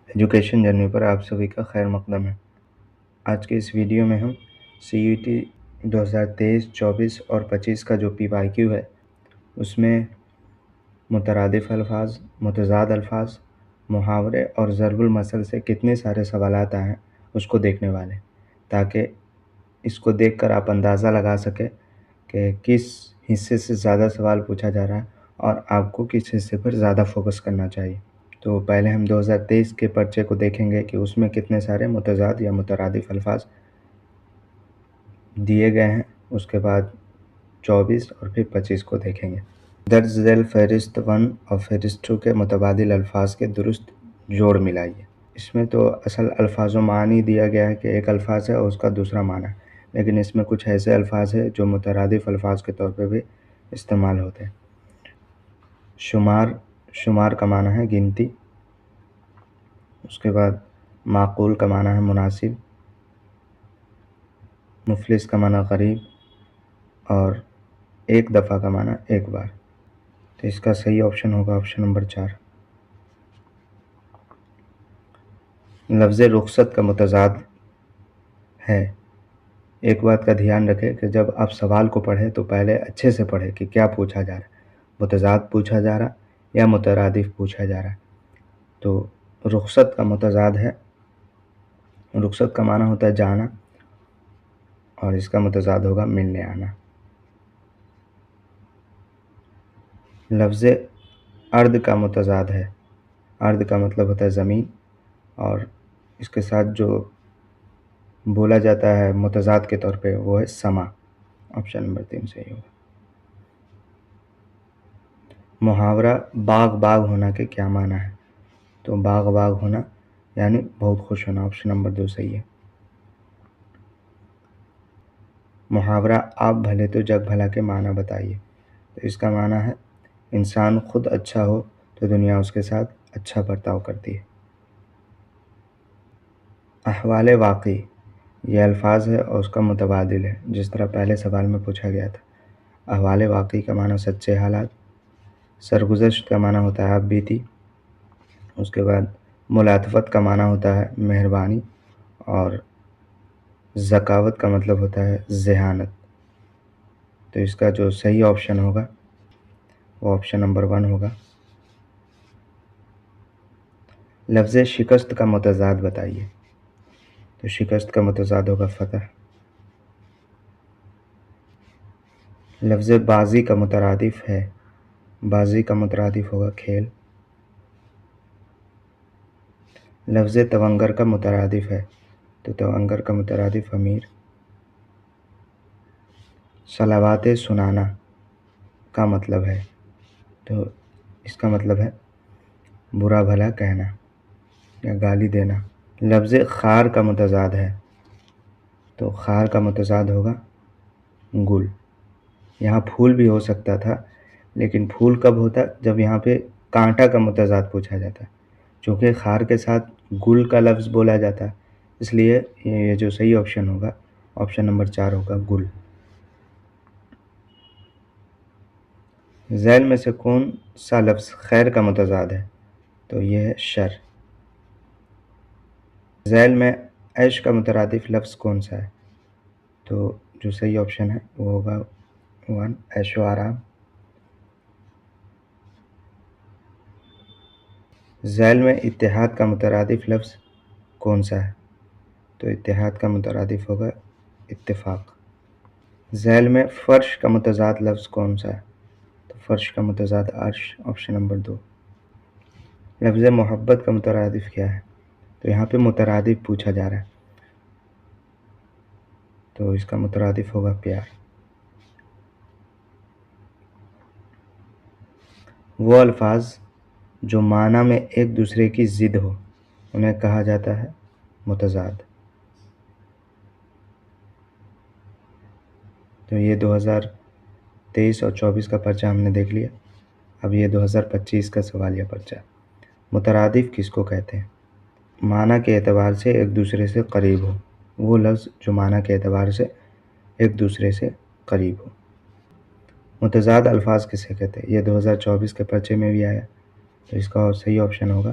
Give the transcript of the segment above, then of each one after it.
Education journey پر آپ سبھی کا خیر مقدم ہے۔ آج کے اس ویڈیو میں ہم CUET 2023، 24 اور 25 کا جو PYQ ہے اس میں مترادف الفاظ، متضاد الفاظ، محاورے اور ضرب المثل سے کتنے سارے سوالات آئے ہیں اس کو دیکھنے والے، تاکہ اس کو دیکھ کر آپ اندازہ لگا سکیں کہ کس حصے سے زیادہ سوال پوچھا جا رہا ہے اور آپ کو کس حصے پر زیادہ فوکس کرنا چاہیے۔ تو پہلے ہم 2023 کے پرچے کو دیکھیں گے کہ اس میں کتنے سارے متضاد یا مترادف الفاظ دیے گئے ہیں، اس کے بعد 24 اور پھر 25 کو دیکھیں گے۔ درج ذیل فہرست 1 اور فہرست 2 کے متبادل الفاظ کے درست جوڑ ملائیے۔ اس میں تو اصل الفاظ و معنی دیا گیا ہے کہ ایک الفاظ ہے اور اس کا دوسرا معنی ہے، لیکن اس میں کچھ ایسے الفاظ ہیں جو مترادف الفاظ کے طور پہ بھی استعمال ہوتے ہیں۔ شمار کا معنی ہے گنتی، اس کے بعد معقول کا معنی ہے مناسب، مفلس کا معنی غریب، اور ایک دفعہ کا معنی ایک بار۔ تو اس کا صحیح آپشن ہوگا آپشن نمبر 4۔ لفظ رخصت کا متضاد ہے۔ ایک بات کا دھیان رکھیں کہ جب آپ سوال کو پڑھیں تو پہلے اچھے سے پڑھیں کہ کیا پوچھا جا رہا ہے، متضاد پوچھا جا رہا یا مترادف پوچھا جا رہا ہے۔ تو رخصت کا متضاد ہے، رخصت کا معنی ہوتا ہے جانا اور اس کا متضاد ہوگا ملنے آنا۔ لفظ ارض کا متضاد ہے۔ ارض کا مطلب ہوتا ہے زمین، اور اس کے ساتھ جو بولا جاتا ہے متضاد کے طور پہ وہ ہے سما۔ آپشن نمبر 3 صحیح ہوگا۔ محاورہ باغ باغ ہونا کے کیا معنی ہے؟ تو باغ باغ ہونا یعنی بہت خوش ہونا۔ آپشن نمبر 2 صحیح ہے۔ محاورہ آپ بھلے تو جگ بھلا کے معنی بتائیے۔ تو اس کا معنی ہے انسان خود اچھا ہو تو دنیا اس کے ساتھ اچھا برتاؤ کرتی ہے۔ احوال واقعی یہ الفاظ ہے اور اس کا متبادل ہے، جس طرح پہلے سوال میں پوچھا گیا تھا۔ احوال واقعی کا معنی سچے حالات، سرگزشت کا معنی ہوتا ہے آپ بیتی، اس کے بعد ملاطفت کا معنی ہوتا ہے مہربانی، اور ذکاوت کا مطلب ہوتا ہے ذہانت۔ تو اس کا جو صحیح آپشن ہوگا وہ آپشن نمبر 1 ہوگا۔ لفظ شکست کا متضاد بتائیے۔ تو شکست کا متضاد ہوگا فتح۔ لفظ بازی کا مترادف ہے۔ بازی کا مترادف ہوگا کھیل۔ لفظ تونگر کا مترادف ہے۔ تو تونگر کا مترادف امیر۔ صلوات سنانا کا مطلب ہے، تو اس کا مطلب ہے برا بھلا کہنا یا گالی دینا۔ لفظ خار کا متضاد ہے۔ تو خار کا متضاد ہوگا گل۔ یہاں پھول بھی ہو سکتا تھا، لیکن پھول کب ہوتا جب یہاں پہ کانٹا کا متضاد پوچھا جاتا، چونکہ خار کے ساتھ گل کا لفظ بولا جاتا، اس لیے یہ جو صحیح آپشن ہوگا آپشن نمبر 4 ہوگا گل۔ ذیل میں سے کون سا لفظ خیر کا متضاد ہے؟ تو یہ ہے شر۔ ذیل میں عیش کا مترادف لفظ کون سا ہے؟ تو جو صحیح آپشن ہے وہ ہوگا 1 عیش و آرام۔ ذیل میں اتحاد کا مترادف لفظ کون سا ہے؟ تو اتحاد کا مترادف ہوگا اتفاق۔ ذیل میں فرش کا متضاد لفظ کون سا ہے؟ تو فرش کا متضاد عرش۔ Option number 2۔ لفظ محبت کا مترادف کیا ہے؟ تو یہاں پہ مترادف پوچھا جا رہا ہے، تو اس کا مترادف ہوگا پیار۔ وہ الفاظ جو معنی میں ایک دوسرے کی ضد ہو انہیں کہا جاتا ہے متضاد۔ تو یہ 2023 اور 24 کا پرچہ ہم نے دیکھ لیا۔ اب یہ 2025 کا سوالیہ پرچہ۔ مترادف کس کو کہتے ہیں؟ معنی کے اعتبار سے ایک دوسرے سے قریب ہو، وہ لفظ جو معنی کے اعتبار سے ایک دوسرے سے قریب ہو۔ متضاد الفاظ کسے کہتے ہیں؟ یہ 2024 کے پرچے میں بھی آیا، تو اس کا صحیح آپشن ہوگا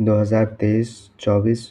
2023, 24